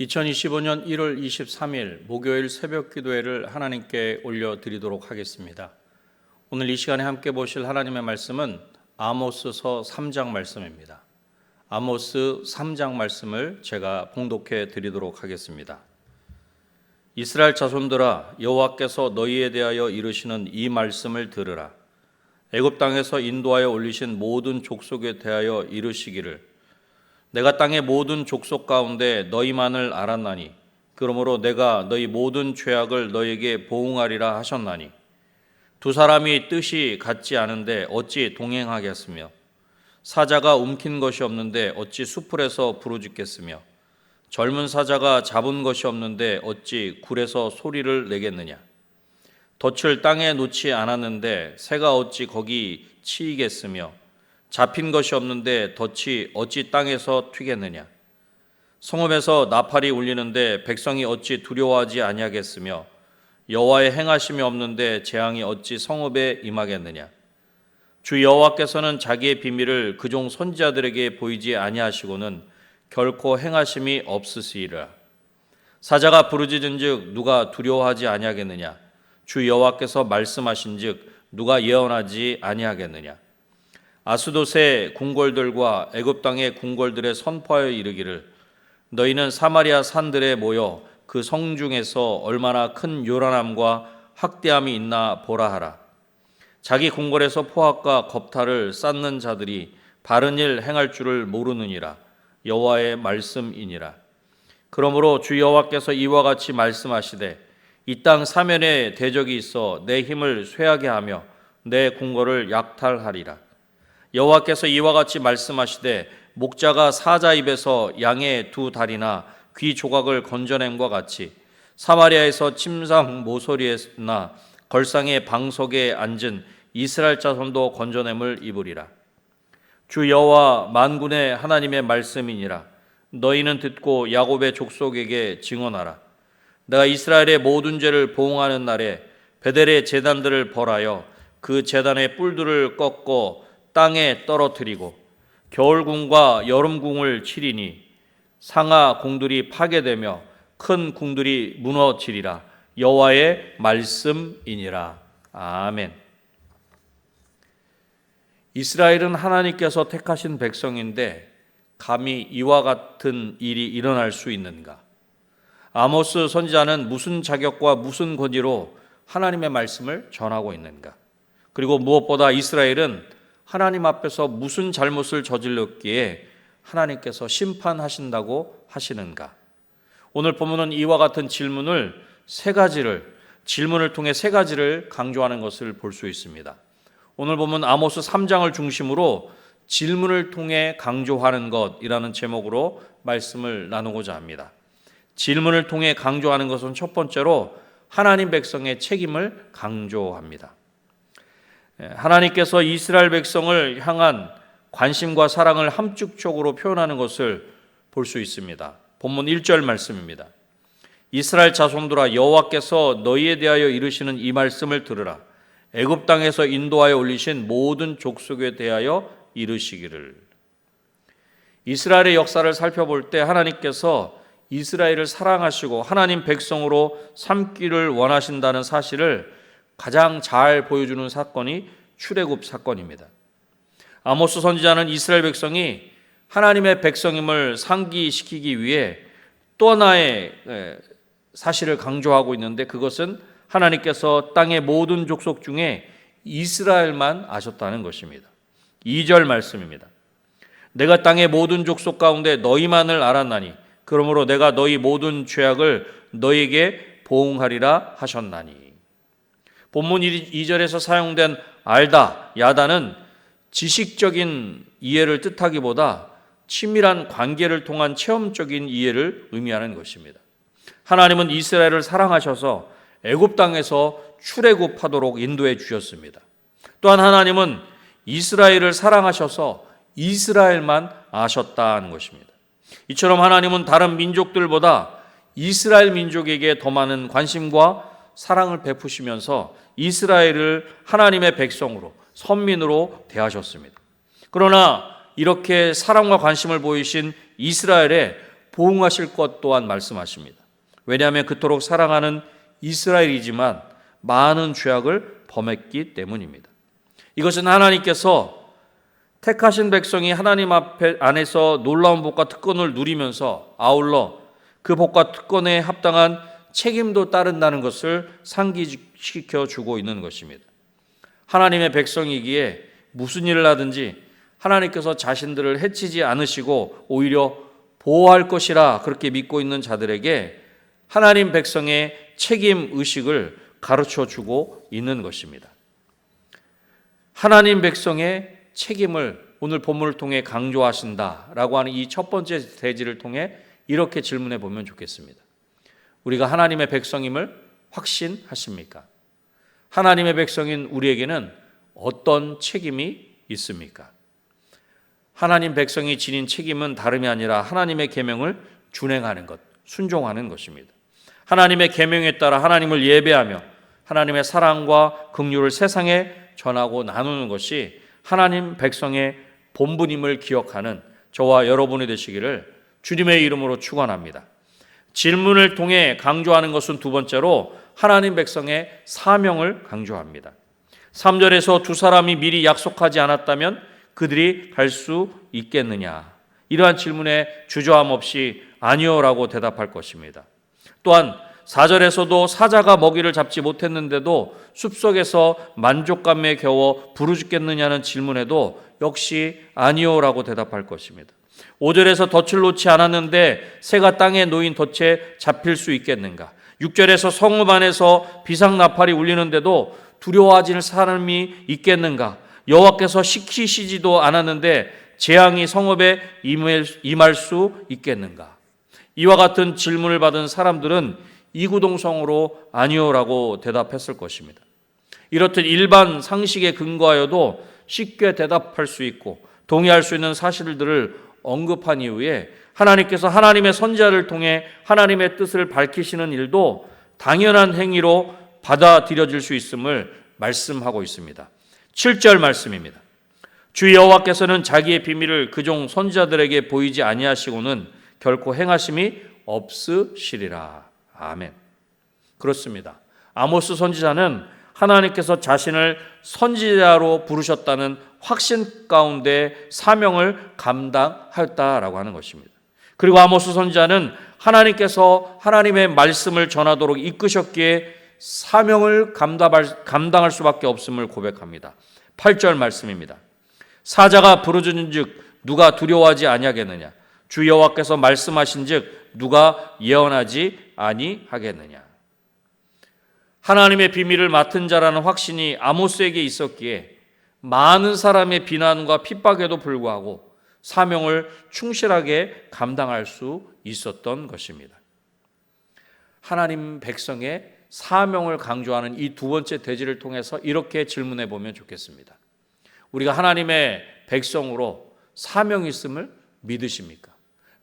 2025년 1월 23일 목요일 새벽 기도회를 하나님께 올려드리도록 하겠습니다. 오늘 이 시간에 함께 보실 하나님의 말씀은 아모스서 3장 말씀입니다. 아모스 3장 말씀을 제가 봉독해 드리도록 하겠습니다. 이스라엘 자손들아, 여호와께서 너희에 대하여 이르시는 이 말씀을 들으라. 애굽 땅에서 인도하여 올리신 모든 족속에 대하여 이르시기를 내가 땅의 모든 족속 가운데 너희만을 알았나니 그러므로 내가 너희 모든 죄악을 너희에게 보응하리라 하셨나니 두 사람이 뜻이 같지 않은데 어찌 동행하겠으며 사자가 움킨 것이 없는데 어찌 수풀에서 부르짖겠으며 젊은 사자가 잡은 것이 없는데 어찌 굴에서 소리를 내겠느냐. 덫을 땅에 놓지 않았는데 새가 어찌 거기 치이겠으며 잡힌 것이 없는데 덫이 어찌 땅에서 튀겠느냐. 성읍에서 나팔이 울리는데 백성이 어찌 두려워하지 아니하겠으며 여호와의 행하심이 없는데 재앙이 어찌 성읍에 임하겠느냐. 주 여호와께서는 자기의 비밀을 그종 선지자들에게 보이지 아니하시고는 결코 행하심이 없으시리라. 사자가 부르짖은즉 누가 두려워하지 아니하겠느냐. 주 여호와께서 말씀하신즉 누가 예언하지 아니하겠느냐. 아스돗의 궁궐들과 애굽 땅의 궁궐들에 선포하여 이르기를 너희는 사마리아 산들에 모여 그 성중에서 얼마나 큰 요란함과 학대함이 있나 보라 하라. 자기 궁궐에서 포악과 겁탈을 쌓는 자들이 바른 일 행할 줄을 모르느니라. 여호와의 말씀이니라. 그러므로 주 여호와께서 이와 같이 말씀하시되 이 땅 사면에 대적이 있어 내 힘을 쇠하게 하며 내 궁궐을 약탈하리라. 여호와께서 이와 같이 말씀하시되 목자가 사자 입에서 양의 두 다리나 귀 조각을 건져냄과 같이 사마리아에서 침상 모서리에나 걸상의 방석에 앉은 이스라엘 자손도 건져냄을 입으리라. 주 여호와 만군의 하나님의 말씀이니라. 너희는 듣고 야곱의 족속에게 증언하라. 내가 이스라엘의 모든 죄를 보응하는 날에 베델의 제단들을 벌하여 그 제단의 뿔들을 꺾고 땅에 떨어뜨리고 겨울궁과 여름궁을 치리니 상하 궁들이 파괴되며 큰 궁들이 무너지리라. 여호와의 말씀이니라. 아멘. 이스라엘은 하나님께서 택하신 백성인데 감히 이와 같은 일이 일어날 수 있는가? 아모스 선지자는 무슨 자격과 무슨 권위로 하나님의 말씀을 전하고 있는가? 그리고 무엇보다 이스라엘은 하나님 앞에서 무슨 잘못을 저질렀기에 하나님께서 심판하신다고 하시는가? 오늘 본문은 이와 같은 질문을 통해 세 가지를 강조하는 것을 볼 수 있습니다. 오늘 보면 아모스 3장을 중심으로 질문을 통해 강조하는 것이라는 제목으로 말씀을 나누고자 합니다. 질문을 통해 강조하는 것은 첫 번째로 하나님 백성의 책임을 강조합니다. 하나님께서 이스라엘 백성을 향한 관심과 사랑을 함축적으로 표현하는 것을 볼 수 있습니다. 본문 1절 말씀입니다. 이스라엘 자손들아, 여호와께서 너희에 대하여 이르시는 이 말씀을 들으라. 애굽 땅에서 인도하여 올리신 모든 족속에 대하여 이르시기를. 이스라엘의 역사를 살펴볼 때 하나님께서 이스라엘을 사랑하시고 하나님 백성으로 삼기를 원하신다는 사실을 가장 잘 보여주는 사건이 출애굽 사건입니다. 아모스 선지자는 이스라엘 백성이 하나님의 백성임을 상기시키기 위해 또 하나의 사실을 강조하고 있는데 그것은 하나님께서 땅의 모든 족속 중에 이스라엘만 아셨다는 것입니다. 2절 말씀입니다. 내가 땅의 모든 족속 가운데 너희만을 알았나니 그러므로 내가 너희 모든 죄악을 너희에게 보응하리라 하셨나니. 본문 2절에서 사용된 알다, 야다는 지식적인 이해를 뜻하기보다 친밀한 관계를 통한 체험적인 이해를 의미하는 것입니다. 하나님은 이스라엘을 사랑하셔서 애굽 땅에서 출애굽하도록 인도해 주셨습니다. 또한 하나님은 이스라엘을 사랑하셔서 이스라엘만 아셨다는 것입니다. 이처럼 하나님은 다른 민족들보다 이스라엘 민족에게 더 많은 관심과 사랑을 베푸시면서 이스라엘을 하나님의 백성으로 선민으로 대하셨습니다. 그러나 이렇게 사랑과 관심을 보이신 이스라엘에 보응하실 것 또한 말씀하십니다. 왜냐하면 그토록 사랑하는 이스라엘이지만 많은 죄악을 범했기 때문입니다. 이것은 하나님께서 택하신 백성이 하나님 안에서 놀라운 복과 특권을 누리면서 아울러 그 복과 특권에 합당한 책임도 따른다는 것을 상기시켜 주고 있는 것입니다. 하나님의 백성이기에 무슨 일을 하든지 하나님께서 자신들을 해치지 않으시고 오히려 보호할 것이라 그렇게 믿고 있는 자들에게 하나님 백성의 책임 의식을 가르쳐 주고 있는 것입니다. 하나님 백성의 책임을 오늘 본문을 통해 강조하신다라고 하는 이 첫 번째 대지를 통해 이렇게 질문해 보면 좋겠습니다. 우리가 하나님의 백성임을 확신하십니까? 하나님의 백성인 우리에게는 어떤 책임이 있습니까? 하나님 백성이 지닌 책임은 다름이 아니라 하나님의 계명을 준행하는 것, 순종하는 것입니다. 하나님의 계명에 따라 하나님을 예배하며 하나님의 사랑과 긍휼을 세상에 전하고 나누는 것이 하나님 백성의 본분임을 기억하는 저와 여러분이 되시기를 주님의 이름으로 축원합니다. 질문을 통해 강조하는 것은 두 번째로 하나님 백성의 사명을 강조합니다. 3절에서 두 사람이 미리 약속하지 않았다면 그들이 갈 수 있겠느냐? 이러한 질문에 주저함 없이 아니요라고 대답할 것입니다. 또한 4절에서도 사자가 먹이를 잡지 못했는데도 숲속에서 만족감에 겨워 부르짖겠느냐는 질문에도 역시 아니요라고 대답할 것입니다. 5절에서 덫을 놓지 않았는데 새가 땅에 놓인 덫에 잡힐 수 있겠는가? 6절에서 성읍 안에서 비상나팔이 울리는데도 두려워하지는 사람이 있겠는가? 여호와께서 시키시지도 않았는데 재앙이 성읍에 임할 수 있겠는가? 이와 같은 질문을 받은 사람들은 이구동성으로 아니요라고 대답했을 것입니다. 이렇듯 일반 상식에 근거하여도 쉽게 대답할 수 있고 동의할 수 있는 사실들을 언급한 이후에 하나님께서 하나님의 선지자를 통해 하나님의 뜻을 밝히시는 일도 당연한 행위로 받아들여질 수 있음을 말씀하고 있습니다. 7절 말씀입니다. 주 여호와께서는 자기의 비밀을 그종 선지자들에게 보이지 아니하시고는 결코 행하심이 없으시리라. 아멘. 그렇습니다. 아모스 선지자는 하나님께서 자신을 선지자로 부르셨다는 확신 가운데 사명을 감당하였다라고 하는 것입니다. 그리고 아모스 선지자는 하나님께서 하나님의 말씀을 전하도록 이끄셨기에 사명을 감당할 수밖에 없음을 고백합니다. 8절 말씀입니다. 사자가 부르짖은즉 누가 두려워하지 아니하겠느냐? 주 여호와께서 말씀하신즉 누가 예언하지 아니하겠느냐? 하나님의 비밀을 맡은 자라는 확신이 아모스에게 있었기에 많은 사람의 비난과 핍박에도 불구하고 사명을 충실하게 감당할 수 있었던 것입니다. 하나님 백성의 사명을 강조하는 이 두 번째 대지를 통해서 이렇게 질문해 보면 좋겠습니다. 우리가 하나님의 백성으로 사명이 있음을 믿으십니까?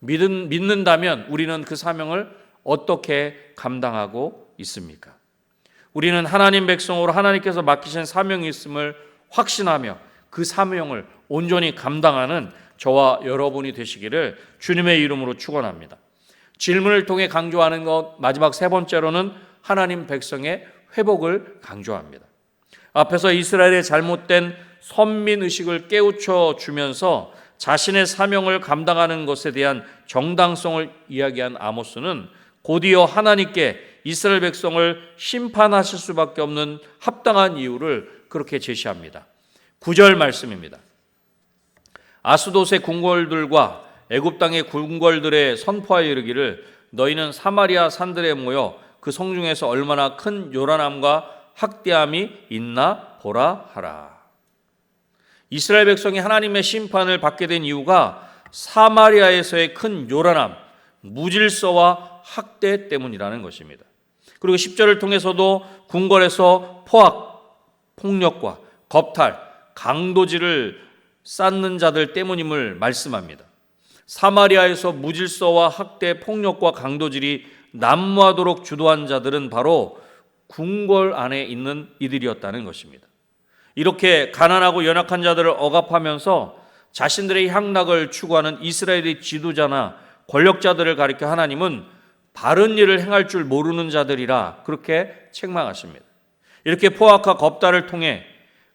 믿는다면 우리는 그 사명을 어떻게 감당하고 있습니까? 우리는 하나님 백성으로 하나님께서 맡기신 사명이 있음을 확신하며 그 사명을 온전히 감당하는 저와 여러분이 되시기를 주님의 이름으로 축원합니다. 질문을 통해 강조하는 것 마지막 세 번째로는 하나님 백성의 회복을 강조합니다. 앞에서 이스라엘의 잘못된 선민의식을 깨우쳐 주면서 자신의 사명을 감당하는 것에 대한 정당성을 이야기한 아모스는 곧이어 하나님께 이스라엘 백성을 심판하실 수밖에 없는 합당한 이유를 그렇게 제시합니다. 9절 말씀입니다. 아스돗의 궁궐들과 애굽 땅의 궁궐들에 선포하여 이르기를 너희는 사마리아 산들에 모여 그 성중에서 얼마나 큰 요란함과 학대함이 있나 보라 하라. 이스라엘 백성이 하나님의 심판을 받게 된 이유가 사마리아에서의 큰 요란함, 무질서와 학대 때문이라는 것입니다. 그리고 10절을 통해서도 궁궐에서 포악, 폭력과 겁탈, 강도질을 쌓는 자들 때문임을 말씀합니다. 사마리아에서 무질서와 학대, 폭력과 강도질이 난무하도록 주도한 자들은 바로 궁궐 안에 있는 이들이었다는 것입니다. 이렇게 가난하고 연약한 자들을 억압하면서 자신들의 향락을 추구하는 이스라엘의 지도자나 권력자들을 가리켜 하나님은 바른 일을 행할 줄 모르는 자들이라 그렇게 책망하십니다. 이렇게 포악과 겁달을 통해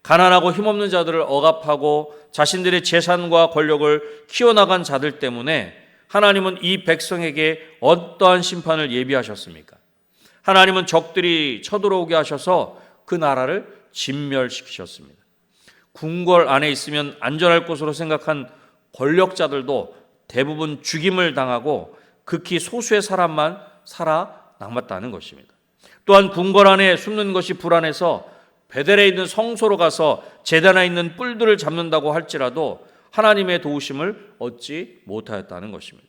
가난하고 힘없는 자들을 억압하고 자신들의 재산과 권력을 키워나간 자들 때문에 하나님은 이 백성에게 어떠한 심판을 예비하셨습니까? 하나님은 적들이 쳐들어오게 하셔서 그 나라를 진멸시키셨습니다. 궁궐 안에 있으면 안전할 것으로 생각한 권력자들도 대부분 죽임을 당하고 극히 소수의 사람만 살아남았다는 것입니다. 또한 궁궐 안에 숨는 것이 불안해서 베델에 있는 성소로 가서 제단에 있는 뿔들을 잡는다고 할지라도 하나님의 도우심을 얻지 못하였다는 것입니다.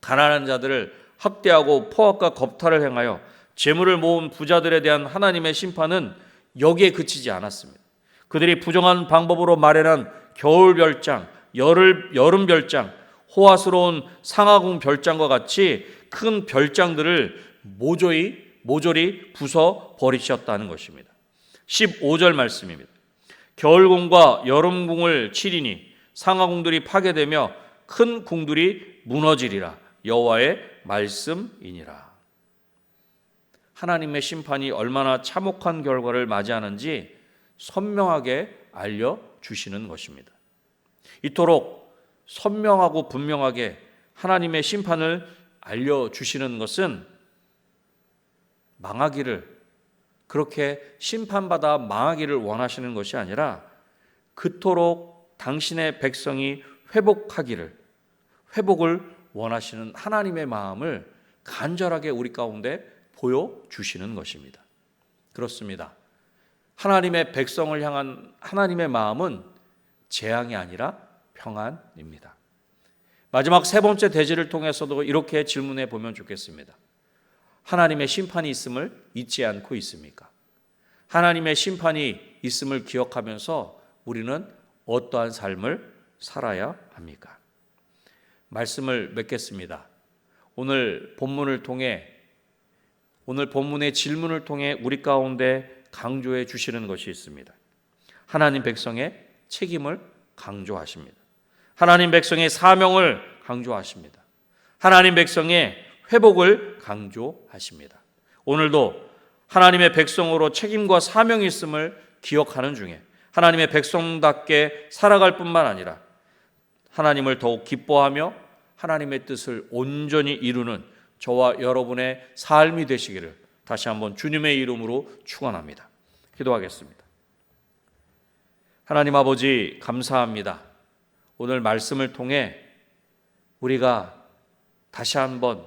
가난한 자들을 학대하고 포악과 겁탈을 행하여 재물을 모은 부자들에 대한 하나님의 심판은 여기에 그치지 않았습니다. 그들이 부정한 방법으로 마련한 겨울 별장, 여름 별장, 호화스러운 상하궁 별장과 같이 큰 별장들을 모조리 부숴 버리셨다는 것입니다. 15절 말씀입니다. 겨울궁과 여름궁을 치리니 상하궁들이 파괴되며 큰 궁들이 무너지리라. 여호와의 말씀이니라. 하나님의 심판이 얼마나 참혹한 결과를 맞이하는지 선명하게 알려주시는 것입니다. 이토록 선명하고 분명하게 하나님의 심판을 알려주시는 것은 그렇게 심판받아 망하기를 원하시는 것이 아니라 그토록 당신의 백성이 회복을 원하시는 하나님의 마음을 간절하게 우리 가운데 보여주시는 것입니다. 그렇습니다. 하나님의 백성을 향한 하나님의 마음은 재앙이 아니라 평안입니다. 마지막 세 번째 대지를 통해서도 이렇게 질문해 보면 좋겠습니다. 하나님의 심판이 있음을 잊지 않고 있습니까? 하나님의 심판이 있음을 기억하면서 우리는 어떠한 삶을 살아야 합니까? 말씀을 맺겠습니다. 오늘 본문의 질문을 통해 우리 가운데 강조해 주시는 것이 있습니다. 하나님 백성의 책임을 강조하십니다. 하나님 백성의 사명을 강조하십니다. 하나님 백성의 회복을 강조하십니다. 오늘도 하나님의 백성으로 책임과 사명이 있음을 기억하는 중에 하나님의 백성답게 살아갈 뿐만 아니라 하나님을 더욱 기뻐하며 하나님의 뜻을 온전히 이루는 저와 여러분의 삶이 되시기를 다시 한번 주님의 이름으로 축원합니다. 기도하겠습니다. 하나님 아버지 감사합니다. 오늘 말씀을 통해 우리가 다시 한번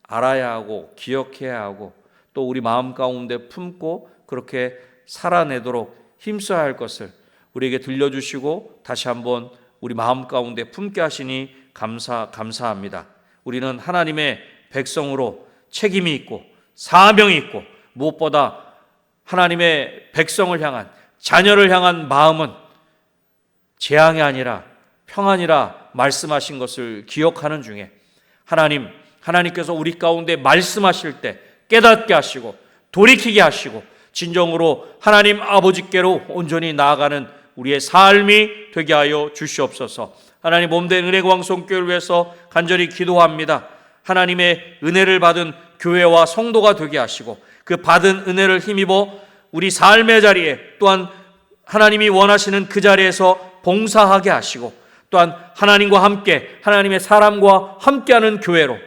알아야 하고 기억해야 하고 또 우리 마음 가운데 품고 그렇게 살아내도록 힘써야 할 것을 우리에게 들려주시고 다시 한번 우리 마음 가운데 품게 하시니 감사합니다. 우리는 하나님의 백성으로 책임이 있고 사명이 있고 무엇보다 하나님의 백성을 향한 자녀를 향한 마음은 재앙이 아니라 평안이라 말씀하신 것을 기억하는 중에 하나님께서 우리 가운데 말씀하실 때 깨닫게 하시고 돌이키게 하시고 진정으로 하나님 아버지께로 온전히 나아가는 우리의 삶이 되게 하여 주시옵소서. 하나님 몸된 은혜광성교회를 위해서 간절히 기도합니다. 하나님의 은혜를 받은 교회와 성도가 되게 하시고 그 받은 은혜를 힘입어 우리 삶의 자리에 또한 하나님이 원하시는 그 자리에서 봉사하게 하시고 또한 하나님과 함께 하나님의 사람과 함께하는 교회로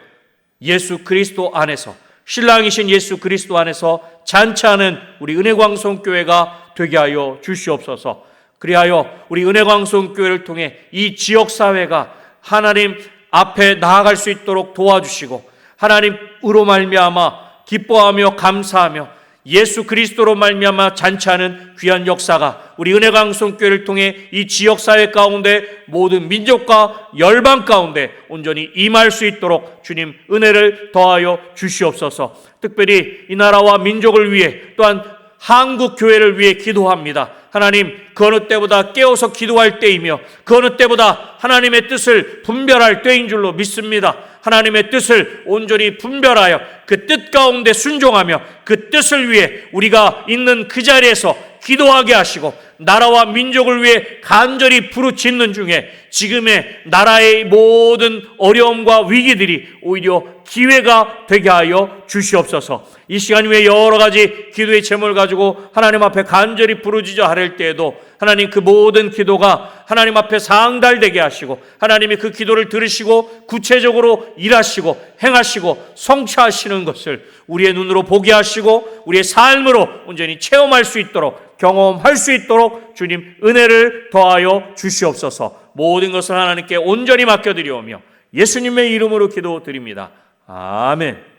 예수 그리스도 안에서 신랑이신 예수 그리스도 안에서 잔치하는 우리 은혜광성교회가 되게 하여 주시옵소서. 그리하여 우리 은혜광성교회를 통해 이 지역사회가 하나님 앞에 나아갈 수 있도록 도와주시고 하나님으로 말미암아 기뻐하며 감사하며 예수 그리스도로 말미암아 잔치하는 귀한 역사가 우리 은혜광성교회를 통해 이 지역사회 가운데 모든 민족과 열방 가운데 온전히 임할 수 있도록 주님 은혜를 더하여 주시옵소서. 특별히 이 나라와 민족을 위해 또한 한국 교회를 위해 기도합니다. 하나님 그 어느 때보다 깨어서 기도할 때이며 그 어느 때보다 하나님의 뜻을 분별할 때인 줄로 믿습니다. 하나님의 뜻을 온전히 분별하여 그 뜻 가운데 순종하며 그 뜻을 위해 우리가 있는 그 자리에서 기도하게 하시고 나라와 민족을 위해 간절히 부르짖는 중에 지금의 나라의 모든 어려움과 위기들이 오히려 기회가 되게 하여 주시옵소서. 이 시간 위에 여러 가지 기도의 제목을 가지고 하나님 앞에 간절히 부르짖어 하릴 때에도 하나님 그 모든 기도가 하나님 앞에 상달되게 하시고 하나님이 그 기도를 들으시고 구체적으로 일하시고 행하시고 성취하시는 것을 우리의 눈으로 보게 하시고 우리의 삶으로 온전히 체험할 수 있도록 경험할 수 있도록 주님 은혜를 더하여 주시옵소서. 모든 것을 하나님께 온전히 맡겨드리오며 예수님의 이름으로 기도드립니다. 아멘.